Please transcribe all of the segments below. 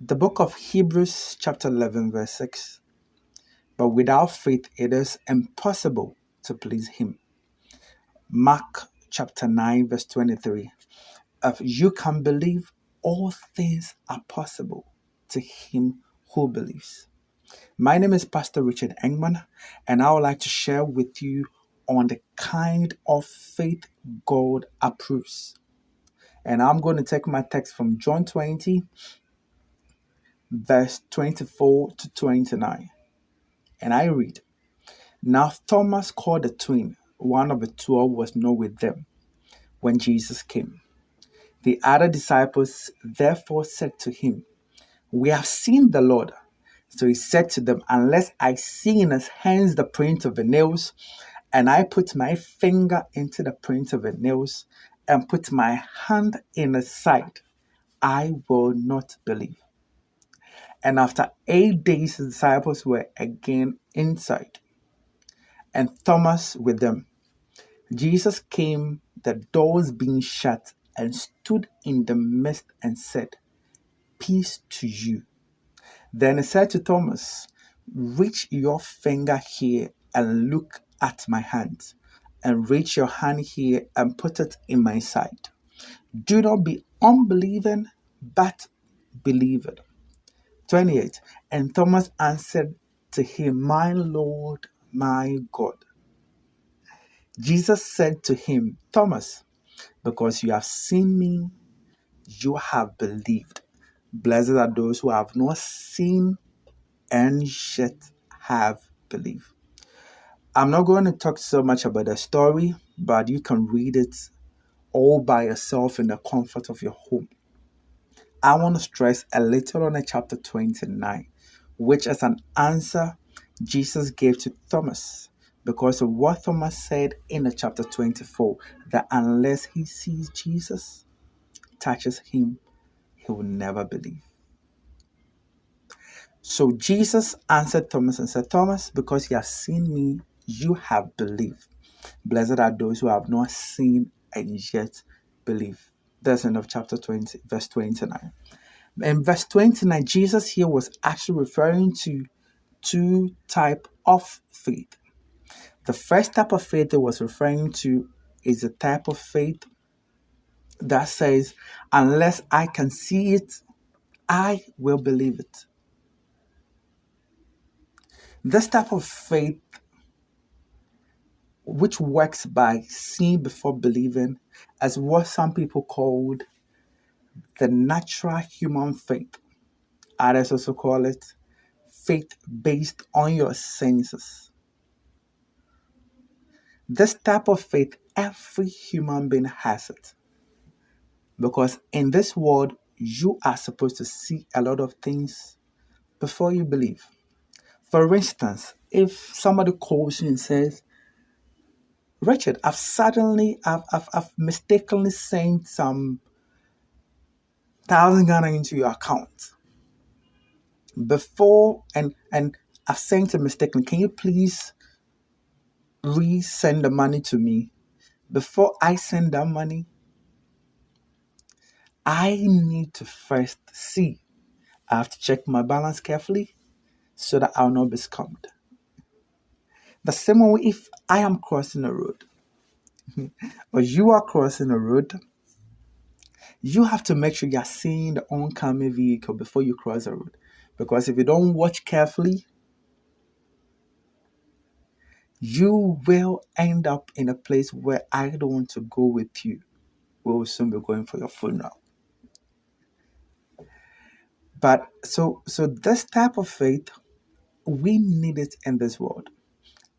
The book of Hebrews chapter 11 verse 6. But without faith it is impossible to please him. Mark chapter 9 verse 23. If you can believe, all things are possible to him who believes. My name is Pastor Richard Engmann, and I would like to share with you on the kind of faith God approves. And I'm going to take my text from John 20, verse 24 to 29. And I read, Now Thomas, called the twin, one of the 12, was not with them when Jesus came. The other disciples therefore said to him, We have seen the Lord. So he said to them, Unless I see in his hands the print of the nails, and I put my finger into the print of the nails, and put my hand in his side, I will not believe. And after 8 days, the disciples were again inside, and Thomas with them. Jesus came, the doors being shut, and stood in the midst and said, Peace to you. Then he said to Thomas, Reach your finger here and look at my hands, and reach your hand here and put it in my side. Do not be unbelieving, but believing. 28. And Thomas answered to him, My Lord, my God. Jesus said to him, Thomas, because you have seen me, you have believed. Blessed are those who have not seen and yet have believed. I'm not going to talk so much about the story, but you can read it all by yourself in the comfort of your home. I want to stress a little on the chapter 29, which is an answer Jesus gave to Thomas because of what Thomas said in the chapter 24, that unless he sees Jesus, touches him, he will never believe. So Jesus answered Thomas and said, Thomas, because you have seen me, you have believed. Blessed are those who have not seen and yet believe. That's end of chapter 20, verse 29. In verse 29, Jesus here was actually referring to two types of faith. The first type of faith that was referring to is a type of faith that says, unless I can see it, I will believe it. This type of faith, which works by seeing before believing, is what some people called the natural human faith. Others also call it faith based on your senses. This type of faith, every human being has it. Because in this world, you are supposed to see a lot of things before you believe. For instance, if somebody calls you and says, Richard, I've mistakenly sent some 1,000 Ghana into your account. Before, and I've sent it mistakenly, can you please resend the money to me? Before I send that money, I need to first see. I have to check my balance carefully so that I'll not be scammed. The same way if I am crossing a road or you are crossing a road, you have to make sure you're seeing the oncoming vehicle before you cross the road. Because if you don't watch carefully, you will end up in a place where I don't want to go with you. We will soon be going for your funeral. But so this type of faith, we need it in this world.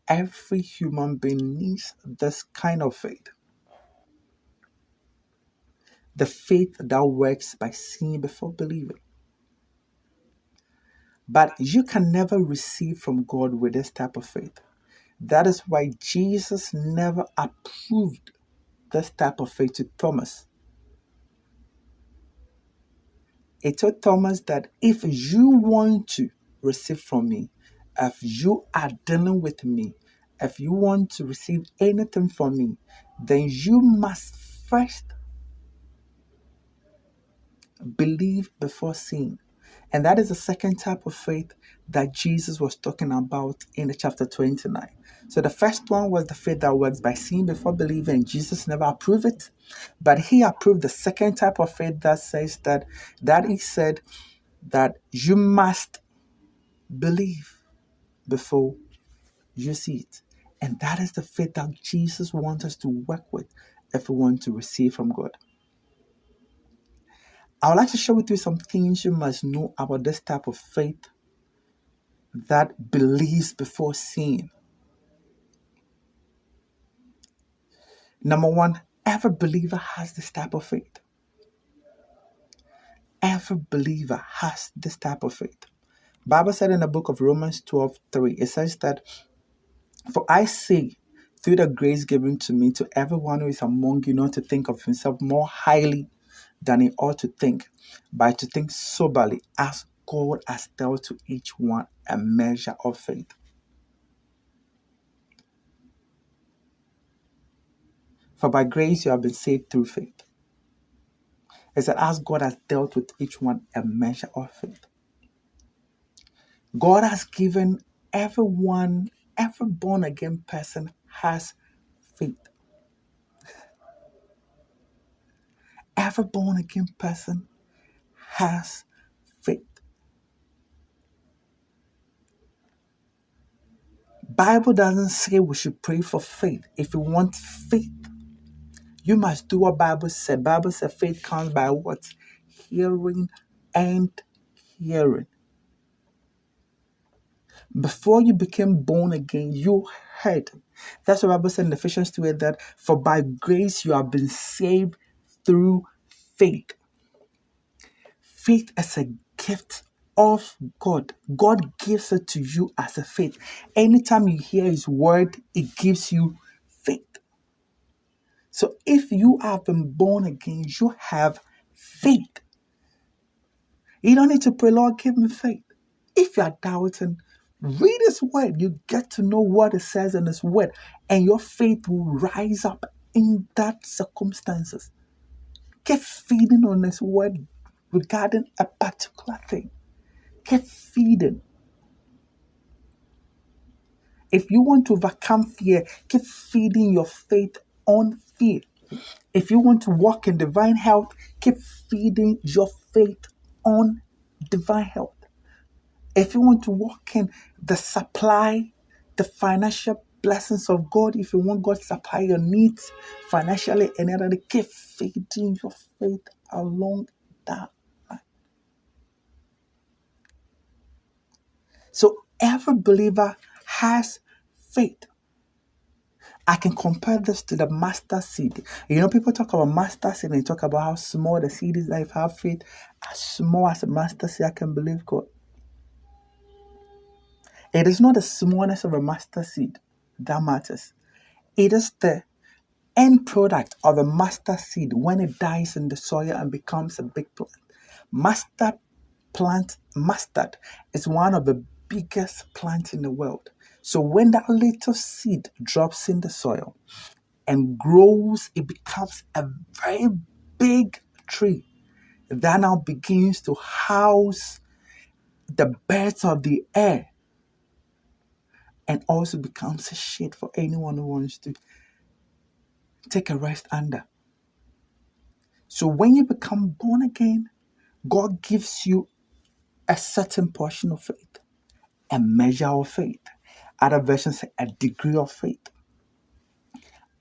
Every human being needs this kind of faith. The faith that works by seeing before believing. But you can never receive from God with this type of faith. That is why Jesus never approved this type of faith to Thomas. He told Thomas that if you want to receive from me, if you are dealing with me, if you want to receive anything from me, then you must first believe before seeing. And that is the second type of faith that Jesus was talking about in the chapter 29. So the first one was the faith that works by seeing before believing, and Jesus never approved it. But he approved the second type of faith that says that he said that you must believe before you see it. And that is the faith that Jesus wants us to work with if we want to receive from God. I would like to share with you some things you must know about this type of faith that believes before seeing. Number one, every believer has this type of faith. Every believer has this type of faith. Bible said in the book of Romans 12:3, it says that, "For I say, through the grace given to me, to everyone who is among you, not to think of himself more highly than he ought to think, but to think soberly, as God has dealt to each one a measure of faith." For by grace you have been saved through faith. It said, as God has dealt with each one a measure of faith. God has given everyone, every born again person has faith. Every born again person has faith. Bible doesn't say we should pray for faith. If you want faith, you must do what Bible said. Bible said faith comes by what? Hearing and hearing. Before you became born again, you heard. That's what Bible said in Ephesians 2, that for by grace you have been saved through faith. Faith is a gift of God. God gives it to you as a faith. Anytime you hear his word, it gives you faith. So if you have been born again, you have faith. You don't need to pray, Lord, give me faith. If you are doubting, read his word. You get to know what it says in his word, and your faith will rise up in that circumstances. Keep feeding on his word regarding a particular thing. Keep feeding. If you want to overcome fear, keep feeding your faith on fear. If you want to walk in divine health, keep feeding your faith on divine health. If you want to walk in the supply, the financial blessings of God, if you want God to supply your needs financially and other, keep feeding your faith along that line. So every believer has faith. I can compare this to the mustard seed. You know, people talk about mustard seed and they talk about how small the seed is. If I have faith as small as a mustard seed, I can believe God. It is not the smallness of a mustard seed that matters. It is the end product of a mustard seed when it dies in the soil and becomes a big plant. Mustard is one of the biggest plants in the world. So when that little seed drops in the soil and grows, it becomes a very big tree that now begins to house the birds of the air and also becomes a shade for anyone who wants to take a rest under. So when you become born again, God gives you a certain portion of faith, a measure of faith. Other versions say a degree of faith.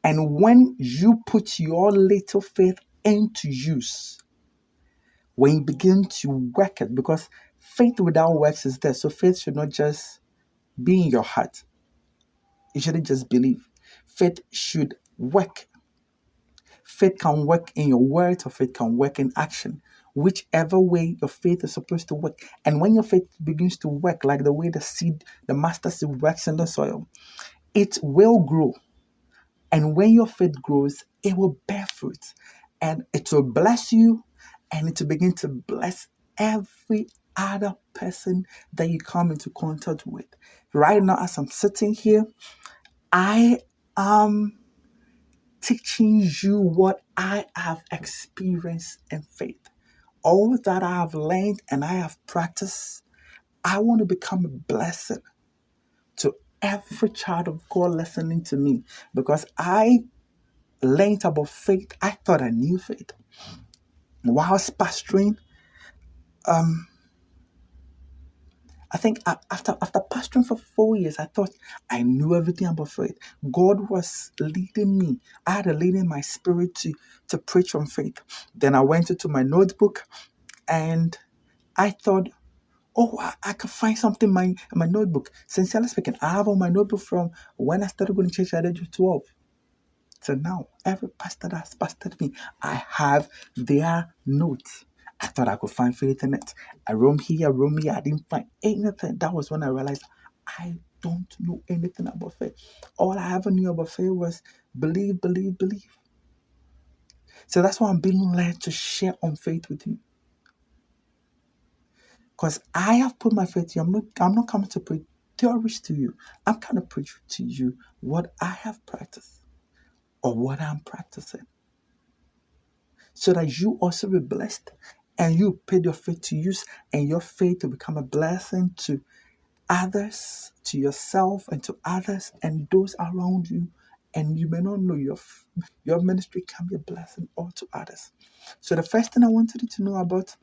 And when you put your little faith into use, when you begin to work it, because faith without works is dead. So faith should not just be in your heart. You shouldn't just believe. Faith should work. Faith can work in your words or faith can work in action. Whichever way your faith is supposed to work. And when your faith begins to work, like the way the mustard seed works in the soil, it will grow. And when your faith grows, it will bear fruit. And it will bless you and it will begin to bless every other person that you come into contact with. Right now, as I'm sitting here, I am teaching you what I have experienced in faith. all that I have learned and I have practiced, I want to become a blessing to every child of God listening to me, because I learned about faith. I thought I knew faith. Whilst pastoring, I think after pastoring for 4 years, I thought I knew everything about faith. God was leading me. I had a lead in my spirit to preach on faith. Then I went into my notebook and I thought, oh, I could find something in my notebook. Sincerely speaking, I have on my notebook from when I started going to church at the age of 12. So now, every pastor that's pastored me, I have their notes. I thought I could find faith in it. I roam here, I didn't find anything. That was when I realized I don't know anything about faith. All I ever knew about faith was believe, believe, believe. So that's why I'm being led to share on faith with you. Because I have put my faith in you. I'm not coming to preach theories to you. I'm kind of preach to you what I have practiced or what I'm practicing, so that you also be blessed and you put your faith to use, and your faith to become a blessing to others, to yourself, and to others and those around you. And you may not know your ministry can be a blessing all to others. So the first thing I wanted you to know about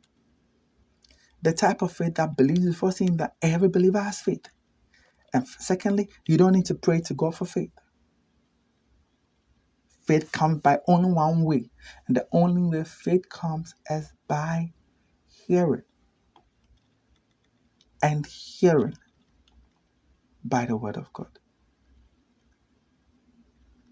the type of faith that believes, before saying that every believer has faith. And secondly, you don't need to pray to God for faith. Faith comes by only one way. And the only way faith comes is by hearing. And hearing by the word of God.